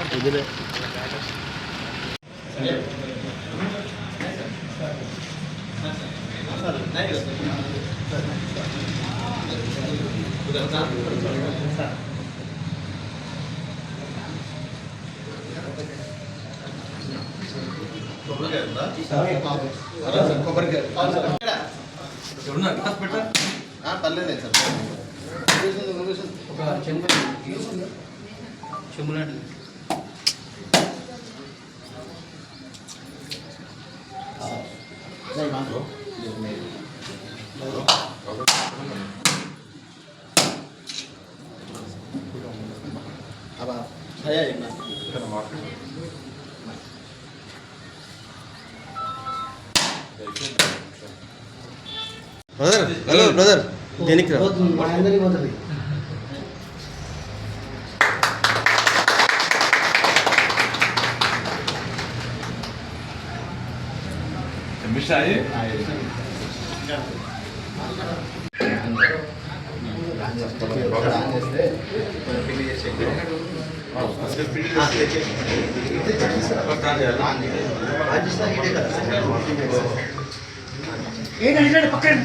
పర్లేదు సార్ ఒక చెమ్ములాంటి brother hello brother దేనికి అందరికి పోతుంది మిషాయి ఏంటంటే పక్కన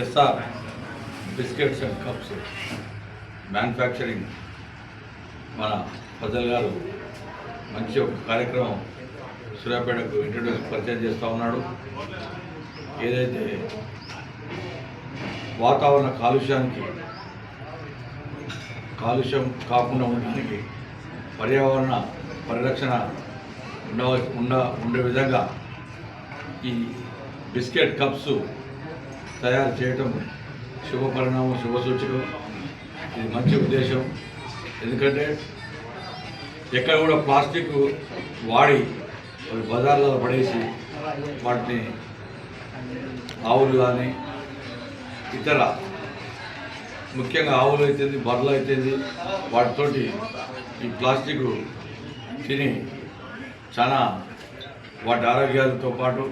SR biscuits and cups manufacturing మన ఫజల్ గారు మంచి ఒక కార్యక్రమం సూర్యాపేటకు ఇంట్రడ్యూస్ పరిచయం చేస్తూ ఉన్నాడు. ఏదైతే వాతావరణ కాలుష్యం కాకుండా ఉండడానికి పర్యావరణ పరిరక్షణ ఉండే విధంగా ఈ బిస్కెట్ కప్స్ తయారు చేయటం శుభపరిణామం, శుభసూచకం. ఇది మంచి ఉద్దేశం. ఎందుకంటే ఎక్కడ కూడా ప్లాస్టిక్ వాడి బజార్లలో పడేసి వాటిని ఆవులు కానీ ఇతర ముఖ్యంగా ఆవులు అవుతుంది, బర్రెలు అవుతుంది, వాటితోటి ఈ ప్లాస్టిక్ తిని చాలా వాటి ఆరోగ్యాలతో పాటు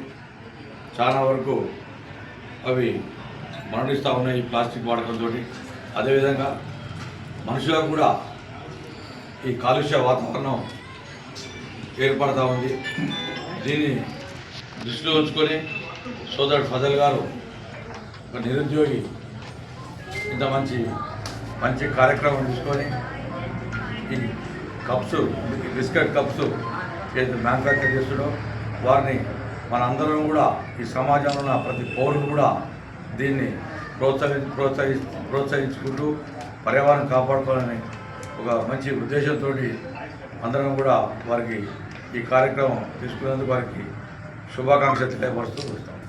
చాలా వరకు అవి మరణిస్తూ ఉన్నాయి ఈ ప్లాస్టిక్ వాడకంతో. అదేవిధంగా మనుషులకు కూడా ఈ కాలుష్య వాతావరణం ఏర్పడుతూ ఉంది. దీన్ని దృష్టిలో ఉంచుకొని సోదరుడు ఫజల్ గారు ఒక నిరుద్యోగి ఇంత మంచి కార్యక్రమం తీసుకొని ఈ కప్స్, బిస్కెట్ కప్స్ ఏదైతే మ్యానుఫ్యాక్చర్ చేస్తుండో వారిని మనందరం కూడా ఈ సమాజంలో ఉన్న ప్రతి పౌరులు కూడా దీన్ని ప్రోత్సహించుకుంటూ పర్యావరణం కాపాడుకోవాలని ఒక మంచి ఉద్దేశంతో అందరం కూడా వారికి ఈ కార్యక్రమం తీసుకునేందుకు వారికి శుభాకాంక్షలు తెలియపరుస్తూ వస్తాం.